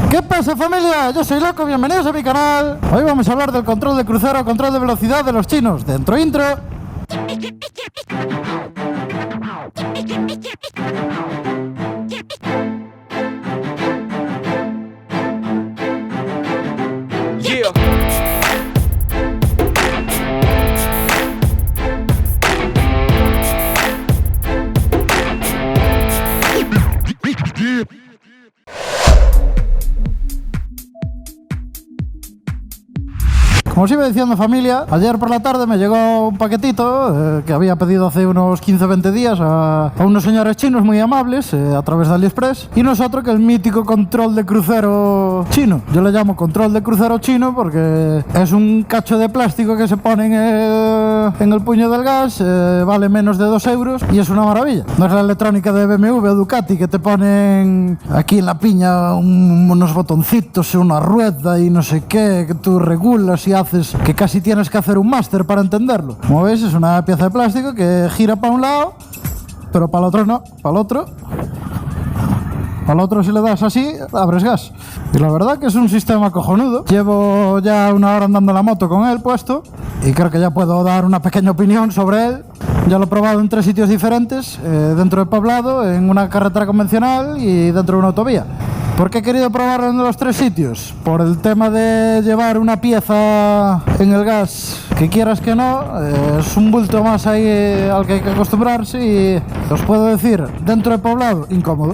¿Qué pasa, familia? Yo soy Loco, bienvenidos a mi canal. Hoy vamos a hablar del control de crucero, control de velocidad de los chinos. Dentro intro. Yeah. Como os iba diciendo, familia, ayer por la tarde me llegó un paquetito que había pedido hace unos 15 o 20 días a unos señores chinos muy amables a través de AliExpress, y no es otro que el mítico control de crucero chino. Yo le llamo control de crucero chino porque es un cacho de plástico que se pone en el puño del gas, vale menos de 2 euros y es una maravilla. No es la electrónica de BMW o Ducati que te ponen aquí en la piña unos botoncitos, una rueda y no sé qué, que tú regulas y haces que casi tienes que hacer un máster para entenderlo. Como veis, es una pieza de plástico que gira para un lado, pero para el otro no, para el otro. Para el otro, si le das así, abres gas. Y la verdad que es un sistema cojonudo. Llevo ya una hora andando la moto con él puesto y creo que ya puedo dar una pequeña opinión sobre él. Ya lo he probado en 3 sitios diferentes, dentro de Poblado, en una carretera convencional y dentro de una autovía. ¿Por qué he querido probarlo en los 3 sitios? Por el tema de llevar una pieza en el gas que quieras que no, es un bulto más ahí al que hay que acostumbrarse y os puedo decir, dentro de Poblado, incómodo.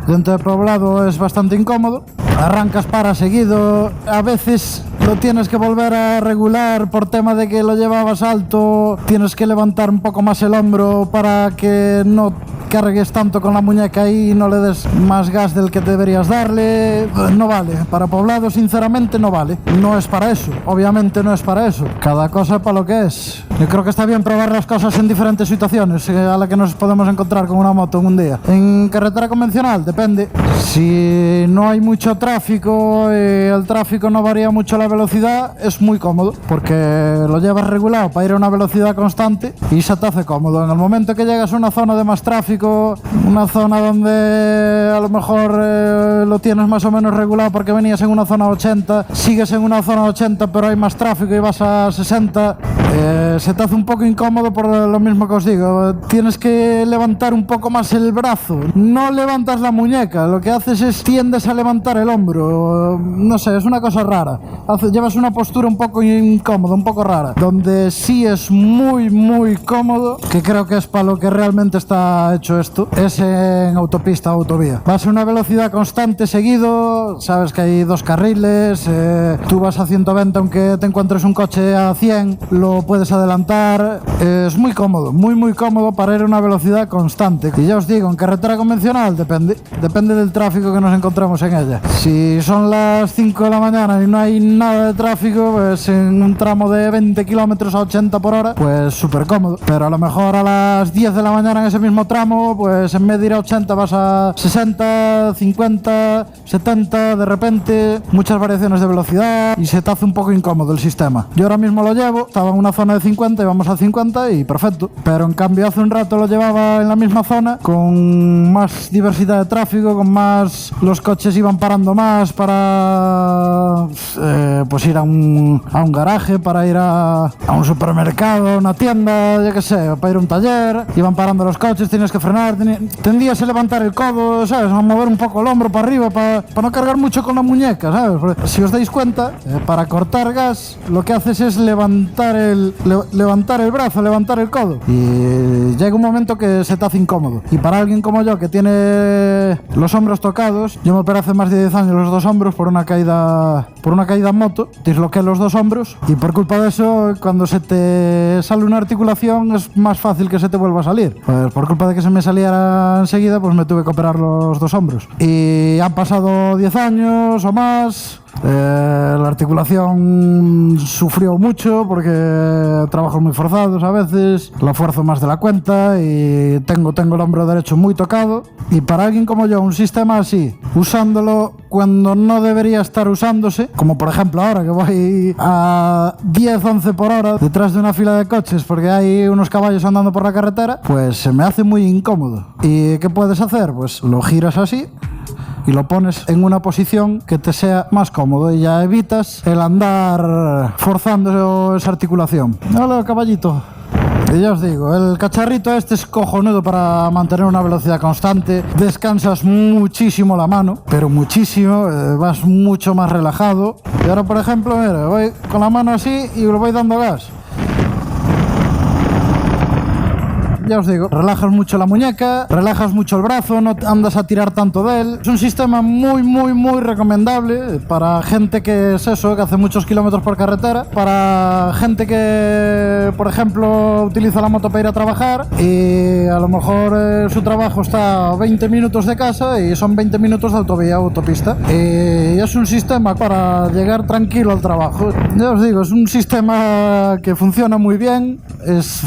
Dentro de Poblado es bastante incómodo, arrancas para seguido, a veces lo tienes que volver a regular por tema de que lo llevabas alto, tienes que levantar un poco más el hombro para que no cargues tanto con la muñeca y no le des más gas del que deberías darle. No vale, para Poblado sinceramente no vale, no es para eso, obviamente no es para eso, cada cosa para lo que es. Yo creo que está bien probar las cosas en diferentes situaciones a la que nos podemos encontrar con una moto en un día. En carretera convencional depende, si no hay mucho tráfico, el tráfico no varía mucho la velocidad, es muy cómodo porque lo llevas regulado para ir a una velocidad constante y se te hace cómodo. En el momento que llegas a una zona de más tráfico, una zona donde a lo mejor lo tienes más o menos regulado porque venías en una zona 80, sigues en una zona 80 pero hay más tráfico y vas a 60, se te hace un poco incómodo por lo mismo que os digo. Tienes que levantar un poco más el brazo, no levantas la muñeca, lo que haces es tiendes a levantar el hombro, no sé, es una cosa rara. Llevas una postura un poco incómoda, un poco rara. Donde sí es muy cómodo, que creo que es para lo que realmente está hecho esto, es en autopista o autovía. Vas a una velocidad constante seguido, sabes que hay 2 carriles, tú vas a 120 aunque te encuentres un coche a 100, lo puedes adelantar, es muy cómodo, muy cómodo para ir a una velocidad constante. Y ya os digo, en carretera convencional depende del tráfico que nos encontremos en ella. Si son las 5 de la mañana y no hay nada de tráfico, pues en un tramo de 20 kilómetros a 80 por hora, pues súper cómodo. Pero a lo mejor a las 10 de la mañana en ese mismo tramo, pues en vez de ir a 80 vas a 60, 50, 70, de repente muchas variaciones de velocidad y se te hace un poco incómodo el sistema. Yo ahora mismo lo llevo, estaba en una zona de 50 y vamos a 50 y perfecto. Pero en cambio hace un rato lo llevaba en la misma zona con más diversidad de tráfico, con más, los coches iban parando más para pues ir a un garaje, para ir a un supermercado, una tienda, yo qué sé, para ir a un taller, iban parando los coches, tienes que frenar, tendrías que levantar el codo, ¿sabes? A mover un poco el hombro para arriba, para no cargar mucho con la muñeca, ¿sabes? Porque si os dais cuenta, para cortar gas, lo que haces es levantar el brazo, levantar el codo, y llega un momento que se te hace incómodo. Y para alguien como yo, que tiene los hombros tocados, yo me operé hace más de 10 años los 2 hombros por una caída en moto, disloqué los 2 hombros y por culpa de eso, cuando se te sale una articulación es más fácil que se te vuelva a salir. Pues por culpa de que se me saliera enseguida, pues me tuve que operar los 2 hombros. Y han pasado 10 años o más. La articulación sufrió mucho porque trabajos muy forzados a veces, la fuerzo más de la cuenta y tengo el hombro derecho muy tocado. Y para alguien como yo, un sistema así, usándolo cuando no debería estar usándose, como por ejemplo ahora que voy a 10-11 por hora detrás de una fila de coches porque hay unos caballos andando por la carretera, pues se me hace muy incómodo. ¿Y qué puedes hacer? Pues lo giras así y lo pones en una posición que te sea más cómodo y ya evitas el andar forzando esa articulación. Hola, caballito. Y ya os digo, el cacharrito este es cojonudo para mantener una velocidad constante. Descansas muchísimo la mano, pero muchísimo, vas mucho más relajado. Y ahora, por ejemplo, mira, voy con la mano así y lo voy dando gas. Ya os digo, relajas mucho la muñeca, relajas mucho el brazo, no andas a tirar tanto de él. Es un sistema muy recomendable para gente que es eso, que hace muchos kilómetros por carretera, para gente que, por ejemplo, utiliza la moto para ir a trabajar y a lo mejor su trabajo está a 20 minutos de casa y son 20 minutos de autovía o autopista. Y es un sistema para llegar tranquilo al trabajo. Ya os digo, es un sistema que funciona muy bien, es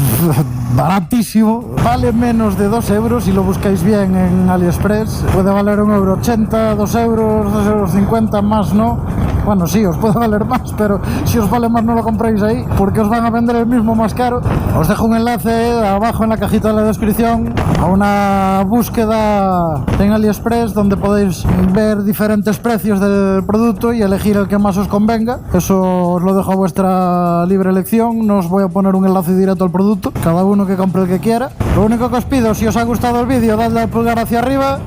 baratísimo. Vale menos de 2 euros si lo buscáis bien en AliExpress. Puede valer 1,80 €, 2 euros, 2,50 €, más no. Bueno, sí, os puede valer más, pero si os vale más no lo compréis ahí, porque os van a vender el mismo más caro. Os dejo un enlace abajo en la cajita de la descripción a una búsqueda en AliExpress donde podéis ver diferentes precios del producto y elegir el que más os convenga. Eso os lo dejo a vuestra libre elección, no os voy a poner un enlace directo al producto, cada uno que compre el que quiera. Lo único que os pido, si os ha gustado el vídeo, dadle al pulgar hacia arriba.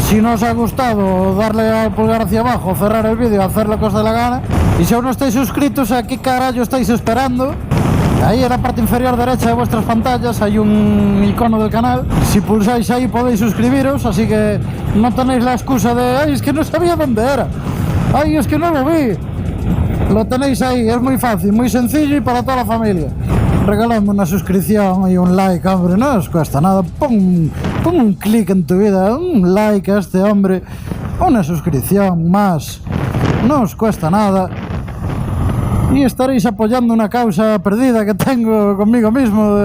Si no os ha gustado, darle al pulgar hacia abajo, cerrar el vídeo, hacer lo que os dé la gana. Y si aún no estáis suscritos, ¿a qué carajo estáis esperando? Ahí en la parte inferior derecha de vuestras pantallas hay un icono del canal. Si pulsáis ahí podéis suscribiros, así que no tenéis la excusa de ¡ay, es que no sabía dónde era! ¡Ay, es que no lo vi! Lo tenéis ahí, es muy fácil, muy sencillo y para toda la familia. Regaladme una suscripción y un like, hombre, no os cuesta nada. Pon un clic en tu vida, un like a este hombre, una suscripción más, no os cuesta nada. Y estaréis apoyando una causa perdida que tengo conmigo mismo.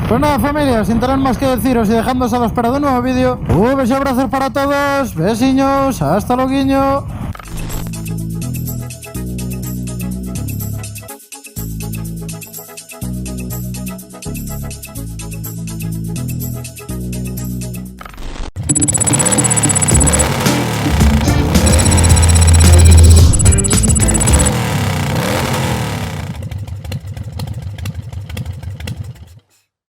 Pues nada, familia, sin tener más que deciros y dejándoos a la espera de un nuevo vídeo. Un beso y abrazos para todos, besiños, hasta luego.